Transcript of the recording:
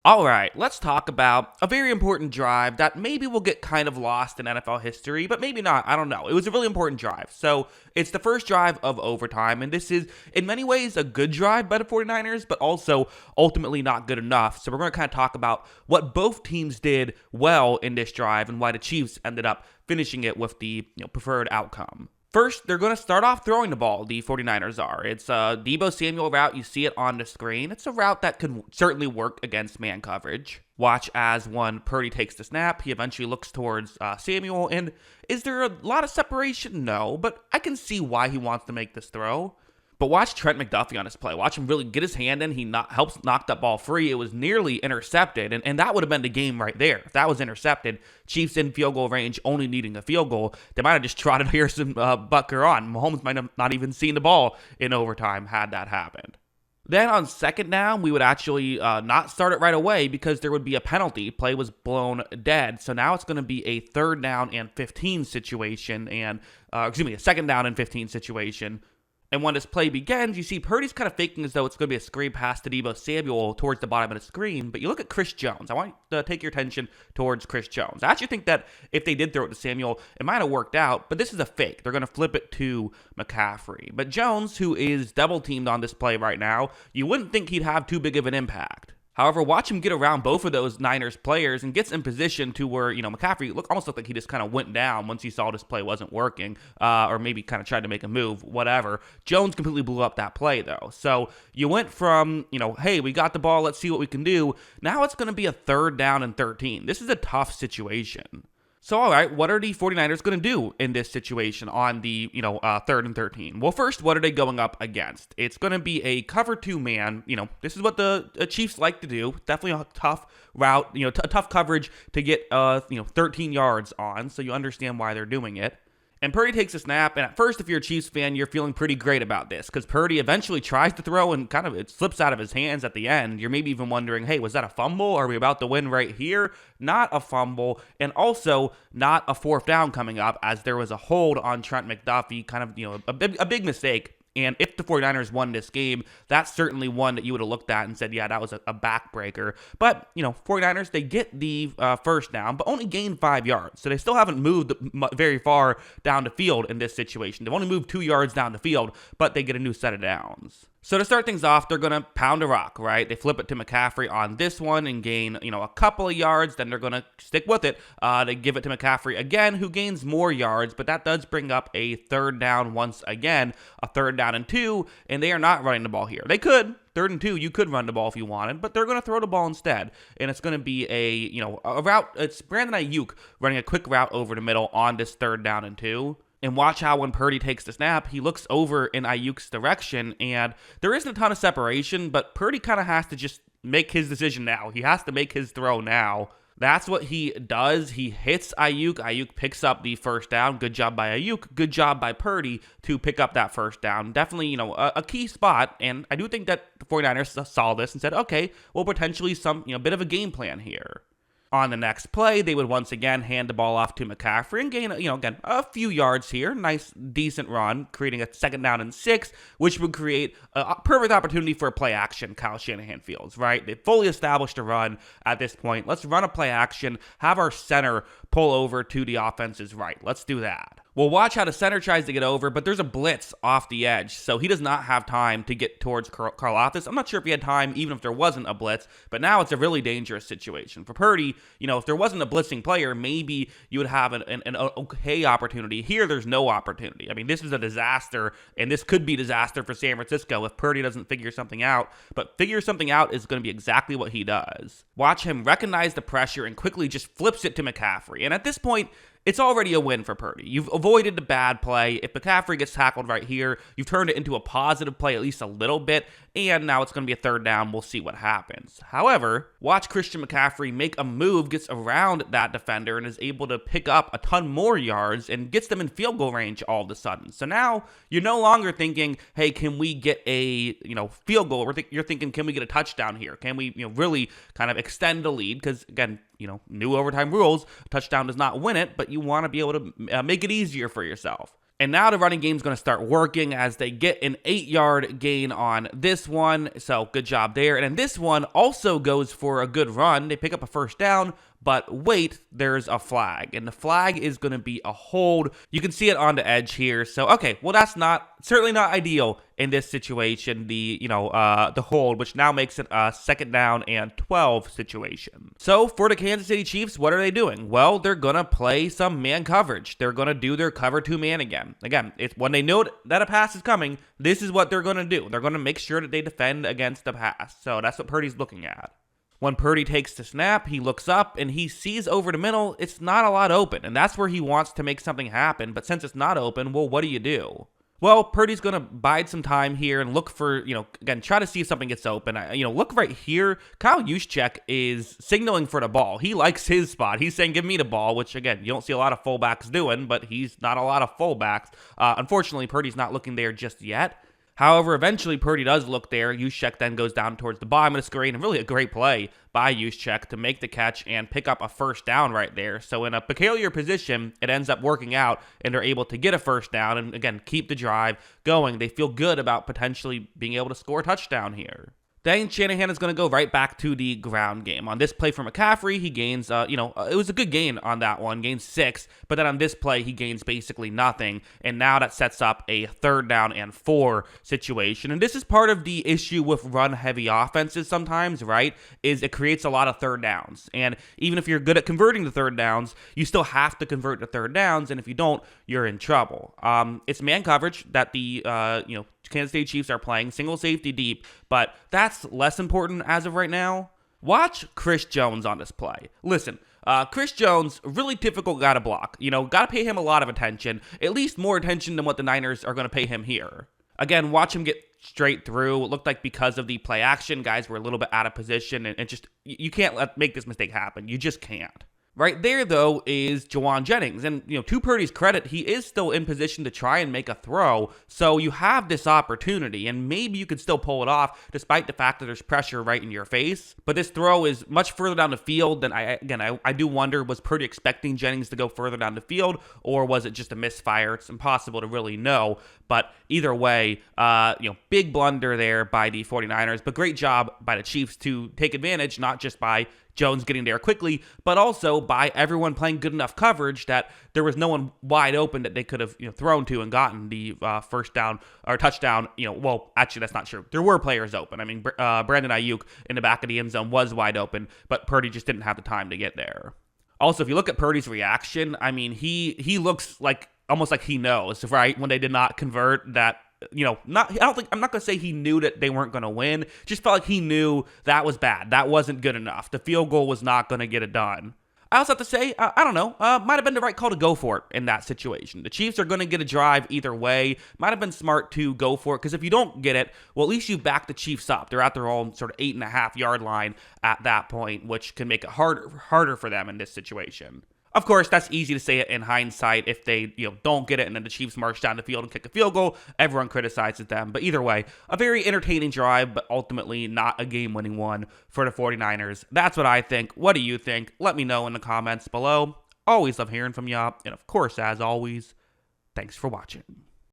Alright, let's talk about a very important drive that maybe will get kind of lost in NFL history, but maybe not, I don't know. It was a really important drive. So, it's the first drive of overtime, and this is, in many ways, a good drive by the 49ers, but also ultimately not good enough. So, we're going to kind of talk about what both teams did well in this drive and why the Chiefs ended up finishing it with the preferred outcome. First, they're going to start off throwing the ball, the 49ers are. It's a Deebo Samuel route. You see it on the screen. It's a route that could certainly work against man coverage. Watch as when Purdy takes the snap. He eventually looks towards Samuel. And is there a lot of separation? No, but I can see why he wants to make this throw. But watch Trent McDuffie on this play. Watch him really get his hand in. He helps knock that ball free. It was nearly intercepted, and that would have been the game right there. If that was intercepted, Chiefs in field goal range, only needing a field goal, they might have just trotted Harrison Butker on. Mahomes might have not even seen the ball in overtime had that happened. Then on second down, we would actually not start it right away because there would be a penalty. Play was blown dead. So now it's going to be a third down and 15 situation, and a second down and 15 situation. And when this play begins, you see Purdy's kind of faking as though it's going to be a screen pass to Deebo Samuel towards the bottom of the screen. But you look at Chris Jones. I want to take your attention towards Chris Jones. I actually think that if they did throw it to Samuel, it might have worked out. But this is a fake. They're going to flip it to McCaffrey. But Jones, who is double teamed on this play right now, you wouldn't think he'd have too big of an impact. However, watch him get around both of those Niners players and gets in position to where, McCaffrey almost looked like he just kind of went down once he saw this play wasn't working, or maybe kind of tried to make a move, whatever. Jones completely blew up that play, though. So you went from, hey, we got the ball, let's see what we can do. Now it's going to be a third down and 13. This is a tough situation. So, all right, what are the 49ers going to do in this situation on the, third and 13? Well, first, what are they going up against? It's going to be a cover two man. This is what the Chiefs like to do. Definitely a tough route, tough coverage to get, 13 yards on. So you understand why they're doing it. And Purdy takes a snap, and at first, if you're a Chiefs fan, you're feeling pretty great about this, because Purdy eventually tries to throw, and kind of it slips out of his hands at the end. You're maybe even wondering, hey, was that a fumble? Are we about to win right here? Not a fumble, and also not a fourth down coming up, as there was a hold on Trent McDuffie, kind of, a big mistake. And if the 49ers won this game, that's certainly one that you would have looked at and said, yeah, that was a backbreaker. But, 49ers, they get the first down, but only gain 5 yards. So they still haven't moved very far down the field in this situation. They've only moved 2 yards down the field, but they get a new set of downs. So to start things off, they're going to pound a rock, right? They flip it to McCaffrey on this one and gain, a couple of yards. Then they're going to stick with it. They give it to McCaffrey again, who gains more yards. But that does bring up a third down once again, a third down and 2. And they are not running the ball here. They could. Third and 2, you could run the ball if you wanted, but they're going to throw the ball instead. And it's going to be a route. It's Brandon Ayuk running a quick route over the middle on this third down and 2. And watch how when Purdy takes the snap, he looks over in Ayuk's direction, and there isn't a ton of separation, but Purdy kind of has to just make his decision now. He has to make his throw now. That's what he does. He hits Ayuk. Ayuk picks up the first down. Good job by Ayuk. Good job by Purdy to pick up that first down. Definitely, a key spot, and I do think that the 49ers saw this and said, okay, well, potentially some, bit of a game plan here. On the next play, they would once again hand the ball off to McCaffrey and gain, again, a few yards here. Nice, decent run, creating a second down and 6, which would create a perfect opportunity for a play action, Kyle Shanahan feels, right? They fully established a run at this point. Let's run a play action, have our center pull over to the offense's right. Let's do that. Well, watch how the center tries to get over, but there's a blitz off the edge, so he does not have time to get towards Karlaftis. I'm not sure if he had time, even if there wasn't a blitz, but now it's a really dangerous situation. For Purdy, if there wasn't a blitzing player, maybe you would have an okay opportunity. Here, there's no opportunity. I mean, this is a disaster, and this could be disaster for San Francisco if Purdy doesn't figure something out, but figure something out is going to be exactly what he does. Watch him recognize the pressure and quickly just flips it to McCaffrey, and at this point, it's already a win for Purdy. You've avoided the bad play. If McCaffrey gets tackled right here, you've turned it into a positive play at least a little bit, and now it's going to be a third down. We'll see what happens. However, watch Christian McCaffrey make a move, gets around that defender, and is able to pick up a ton more yards and gets them in field goal range all of a sudden. So now you're no longer thinking, hey, can we get a field goal? You're thinking, can we get a touchdown here? Can we really kind of extend the lead? Because again, new overtime rules, a touchdown does not win it, but you want to be able to make it easier for yourself. And now the running game's going to start working as they get an 8-yard gain on this one. So good job there. And then this one also goes for a good run. They pick up a first down, but wait, there's a flag. And the flag is going to be a hold. You can see it on the edge here. So, okay, well, that's certainly not ideal in this situation, the hold, which now makes it a 2nd down and 12 situation. So for the Kansas City Chiefs, what are they doing? Well, they're going to play some man coverage. They're going to do their cover 2 man again. Again, it's when they know that a pass is coming, this is what they're going to do. They're going to make sure that they defend against the pass. So that's what Purdy's looking at. When Purdy takes the snap, he looks up and he sees over the middle, it's not a lot open. And that's where he wants to make something happen. But since it's not open, well, what do you do? Well, Purdy's going to bide some time here and look for, again, try to see if something gets open. Look right here. Kyle Juszczyk is signaling for the ball. He likes his spot. He's saying, give me the ball, which, again, you don't see a lot of fullbacks doing, but he's not a lot of fullbacks. Unfortunately, Purdy's not looking there just yet. However, eventually Purdy does look there. Juszczyk then goes down towards the bottom of the screen, and really a great play by Juszczyk to make the catch and pick up a first down right there. So in a peculiar position, it ends up working out, and they're able to get a first down and, again, keep the drive going. They feel good about potentially being able to score a touchdown here. Then Shanahan is going to go right back to the ground game. On this play for McCaffrey, he gains, it was a good gain on that one, gains 6. But then on this play, he gains basically nothing. And now that sets up a 3rd down and 4 situation. And this is part of the issue with run-heavy offenses sometimes, right? Is it creates a lot of 3rd downs. And even if you're good at converting the 3rd downs, you still have to convert the 3rd downs. And if you don't, you're in trouble. It's man coverage that the, Kansas City Chiefs are playing single safety deep, but that's less important as of right now. Watch Chris Jones on this play. Listen, Chris Jones, really difficult guy to block. Got to pay him a lot of attention, at least more attention than what the Niners are going to pay him here. Again, watch him get straight through. It looked like because of the play action, guys were a little bit out of position, and just, you can't make this mistake happen. You just can't. Right there, though, is Juwan Jennings. And, to Purdy's credit, he is still in position to try and make a throw. So you have this opportunity, and maybe you could still pull it off despite the fact that there's pressure right in your face. But this throw is much further down the field than I do wonder, was Purdy expecting Jennings to go further down the field, or was it just a misfire? It's impossible to really know. But either way, big blunder there by the 49ers, but great job by the Chiefs to take advantage, not just by Jones getting there quickly, but also by everyone playing good enough coverage that there was no one wide open that they could have thrown to and gotten the first down or touchdown. Well, actually, that's not true. There were players open. I mean, Brandon Ayuk in the back of the end zone was wide open, but Purdy just didn't have the time to get there. Also, if you look at Purdy's reaction, I mean, he looks like almost like he knows, right? When they did not convert that. I'm not going to say he knew that they weren't going to win. Just felt like he knew that was bad. That wasn't good enough. The field goal was not going to get it done. I also have to say, I don't know, might have been the right call to go for it in that situation. The Chiefs are going to get a drive either way. Might have been smart to go for it, because if you don't get it, well, at least you back the Chiefs up. They're at their own sort of 8.5-yard line at that point, which can make it harder for them in this situation. Of course, that's easy to say it in hindsight. If they don't get it and then the Chiefs march down the field and kick a field goal, everyone criticizes them. But either way, a very entertaining drive, but ultimately not a game-winning one for the 49ers. That's what I think. What do you think? Let me know in the comments below. Always love hearing from y'all. And of course, as always, thanks for watching.